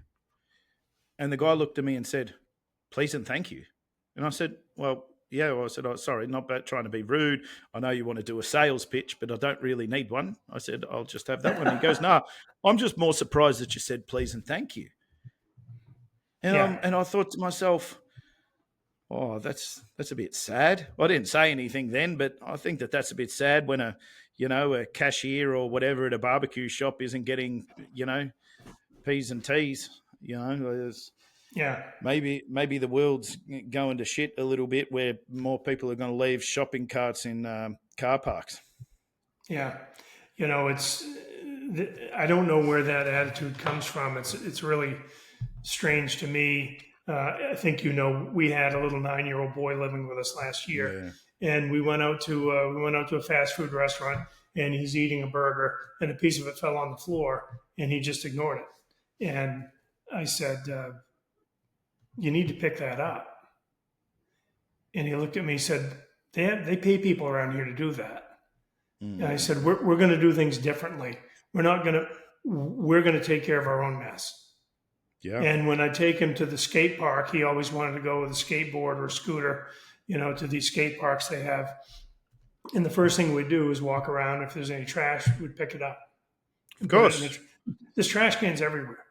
And the guy looked at me and said, "Please and thank you." And I said, "Well, yeah." Well, I said, "Oh, sorry, not about trying to be rude. I know you want to do a sales pitch, but I don't really need one." I said, "I'll just have that one." He goes, "No, I'm just more surprised that you said please and thank you." Yeah, And I thought to myself, "Oh, that's a bit sad." I didn't say anything then, but I think that's a bit sad when a cashier or whatever at a barbecue shop isn't getting, P's and T's. yeah, Maybe the world's going to shit a little bit where more people are going to leave shopping carts in car parks. yeah. It's I don't know where that attitude comes from. It's really strange to me. I think we had a little 9-year-old boy living with us last year, Yeah. and we went out to a fast food restaurant, and he's eating a burger, and a piece of it fell on the floor, and he just ignored it. And I said, "You need to pick that up." And he looked at me and said, they pay people around here to do that. And I Mm. said, we're going to do things differently. We're going to take care of our own mess. Yeah. And when I take him to the skate park, he always wanted to go with a skateboard or a scooter, to these skate parks they have. And the first thing we'd do is walk around. If there's any trash, we'd pick it up Of and put it in course. there's trash cans everywhere.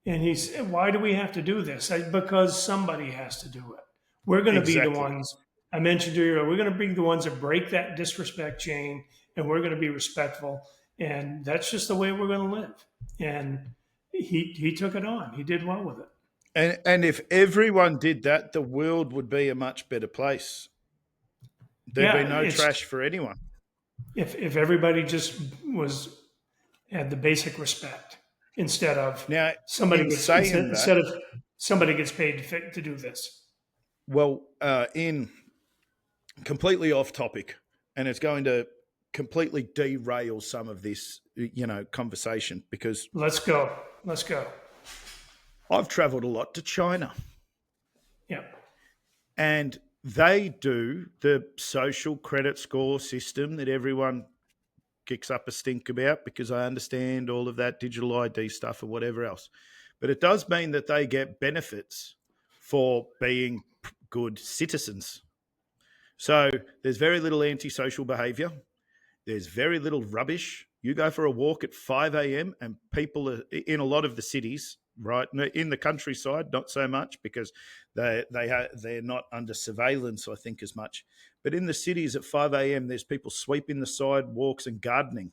And he said, "Why do we have to do this?" Because somebody has to do it. We're going to be the Exactly. ones I mentioned to you. We're going to be the ones that break that disrespect chain, and we're going to be respectful. And that's just the way we're going to live. And he took it on. He did well with it. And if everyone did that, the world would be a much better place. There'd be Yeah, no it's trash for anyone. if everybody just had the basic respect instead of Now, somebody in gets saying that, instead of somebody gets paid to do this. well, in completely off topic, and it's going to completely derail some of this, conversation, because Let's go. Let's go. I've traveled a lot to China, Yeah. and they do the social credit score system that everyone kicks up a stink about, because I understand all of that digital ID stuff or whatever else. But it does mean that they get benefits for being good citizens. So there's very little antisocial behavior. There's very little rubbish. You go for a walk at 5 a.m. and people are in a lot of the cities, right? In the countryside, not so much, because they're not under surveillance, I think, as much. But in the cities at 5 a.m., there's people sweeping the sidewalks and gardening,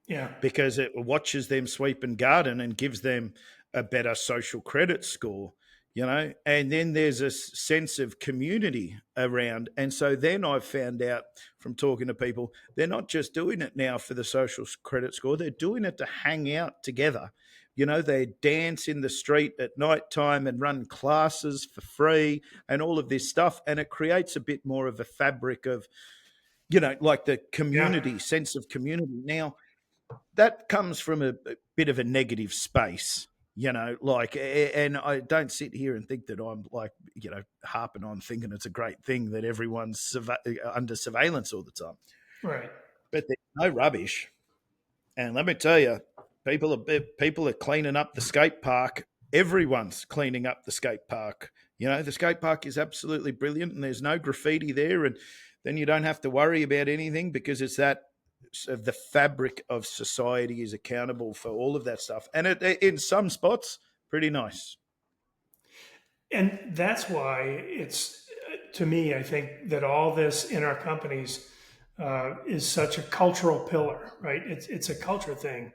Yeah. because it watches them sweep and garden and gives them a better social credit score, and then there's a sense of community around. And so then I've found out from talking to people, they're not just doing it now for the social credit score, they're doing it to hang out together. They dance in the street at night time and run classes for free and all of this stuff. And it creates a bit more of a fabric of, like the Yeah. community, sense of community. Now, that comes from a bit of a negative space, and I don't sit here and think that I'm like, harping on thinking it's a great thing that everyone's under surveillance all the time. Right. But there's no rubbish. And let me tell you, people are cleaning up the skate park. Everyone's cleaning up the skate park. The skate park is absolutely brilliant, and there's no graffiti there. And then you don't have to worry about anything, because it's that the fabric of society is accountable for all of that stuff. And in some spots, pretty nice. And that's why it's, to me, I think that all this in our companies is such a cultural pillar, right? It's a culture thing.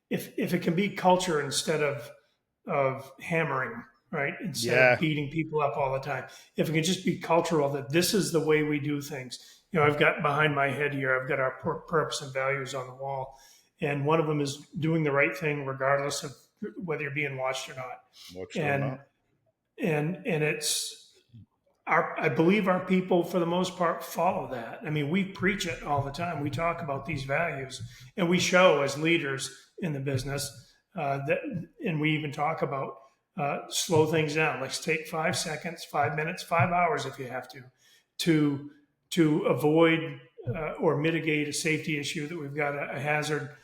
If it can be culture instead of hammering, right? Instead of Yeah. beating people up all the time. If it can just be cultural, that this is the way we do things. I've got behind my head here, I've got our purpose and values on the wall. And one of them is doing the right thing regardless of whether you're being watched or not. Watched or And not. and it's I believe our people for the most part follow that. I mean, we preach it all the time. We talk about these values, and we show as leaders in the business that, and we even talk about slow things down. Let's take 5 seconds, 5 minutes, 5 hours if you have to to avoid or mitigate a safety issue that we've got a hazard.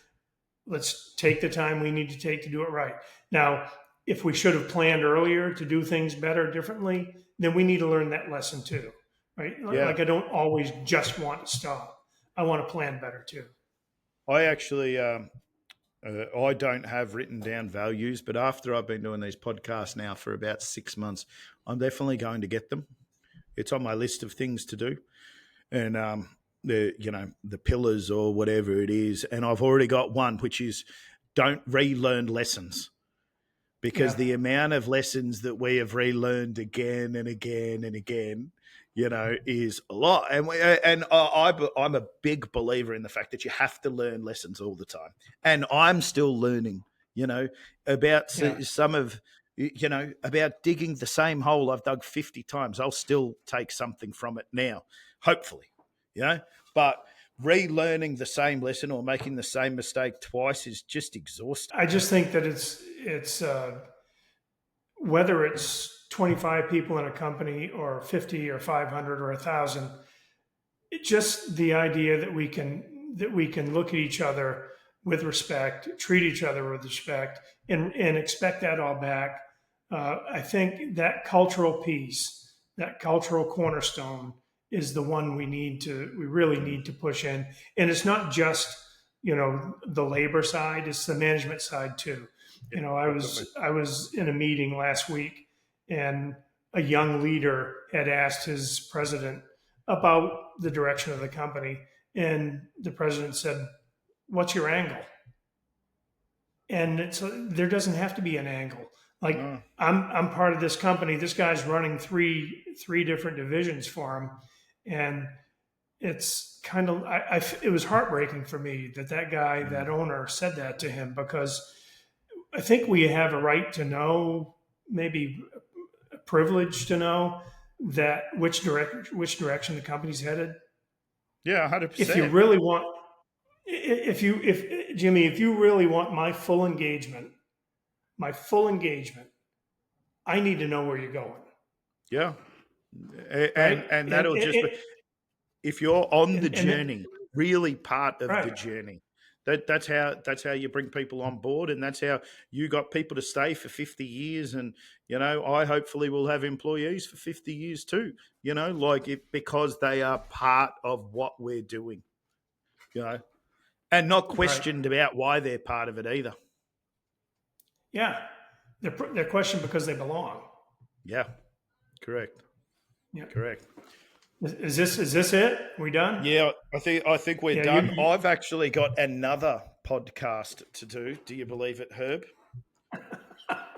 Let's take the time we need to take to do it right. Now, if we should have planned earlier to do things better, differently, then we need to learn that lesson too, right? Yeah. Like I don't always just want to stop. I want to plan better too. I actually, I don't have written down values, but after I've been doing these podcasts now for about 6 months, I'm definitely going to get them. It's on my list of things to do. And the pillars or whatever it is, and I've already got one, which is don't relearn lessons, because the amount of lessons that we have relearned again and again and again, is a lot. And I'm a big believer in the fact that you have to learn lessons all the time, and I'm still learning, about some of. About digging the same hole I've dug 50 times. I'll still take something from it now, hopefully, but relearning the same lesson or making the same mistake twice is just exhausting. I just think that it's whether it's 25 people in a company or 50 or 500 or 1,000, just the idea that we can look at each other with respect, treat each other with respect, and expect that all back. I think that cultural piece, that cultural cornerstone, is the one we really need to push in. And it's not just the labor side; it's the management side too. I was in a meeting last week, and a young leader had asked his president about the direction of the company, and the president said, "What's your angle?" And there doesn't have to be an angle. Like I'm part of this company. This guy's running three different divisions for him, and it's kind of it was heartbreaking for me that guy, that owner, said that to him, because I think we have a right to know, maybe a privilege to know, that which direction the company's headed. Yeah, If you 100%. really want, if Jimmy, if you really want my full engagement, I need to know where you're going, Yeah. right? And that'll just be, if you're on the And journey, really part of the right, journey. That's how you bring people on board, and that's how you got people to stay for 50 years. And I hopefully will have employees for 50 years too. Like it, because they are part of what we're doing. And not right, questioned about why they're part of it either. yeah. They're questioned because they belong. Yeah, correct, Yeah. correct. Is this it? We done? Yeah, I think we're Yeah. done. You I've actually got another podcast to do. Do you believe it, Herb?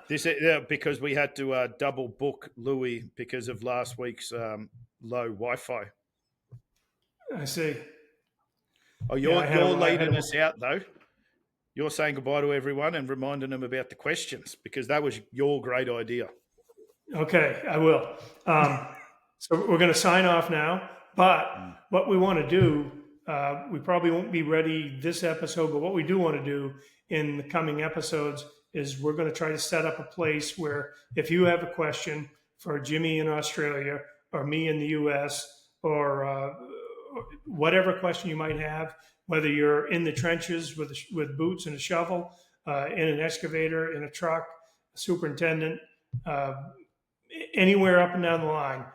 Because we had to double book Louis because of last week's low Wi-Fi. I see. Oh, Yeah, you're I had leading a. us out though. You're saying goodbye to everyone and reminding them about the questions because that was your great idea. Okay, I will. So we're going to sign off now. But Mm. what we want to do, we probably won't be ready this episode. But what we do want to do in the coming episodes is we're going to try to set up a place where if you have a question for Jimmy in Australia or me in the U.S. or whatever question you might have, whether you're in the trenches with boots and a shovel, in an excavator, in a truck, a superintendent. Uh, Anywhere up and down the line,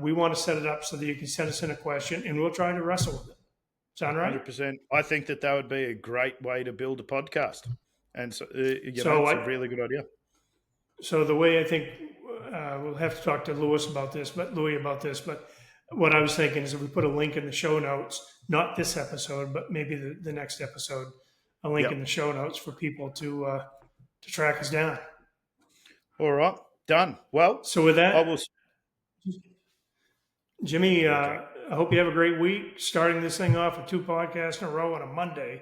we want to set it up so that you can send us in a question and we'll try to wrestle with it. Sound right? 100%. I think that would be a great way to build a podcast, and so So it's a really good idea. so the way I think we'll have to talk to Louis about this, but what I was thinking is if we put a link in the show notes, not this episode, but maybe the next episode, a link in Yep. the show notes for people to track us down. All right. Done. Well, So with I that, will. Jimmy, Okay. I hope you have a great week. Starting this thing off with 2 podcasts in a row on a Monday.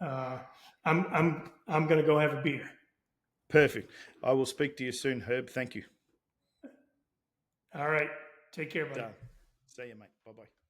Uh, I'm going to go have a beer. Perfect. I will speak to you soon, Herb. Thank you. All right, take care, buddy. Done. See you, mate. Bye bye.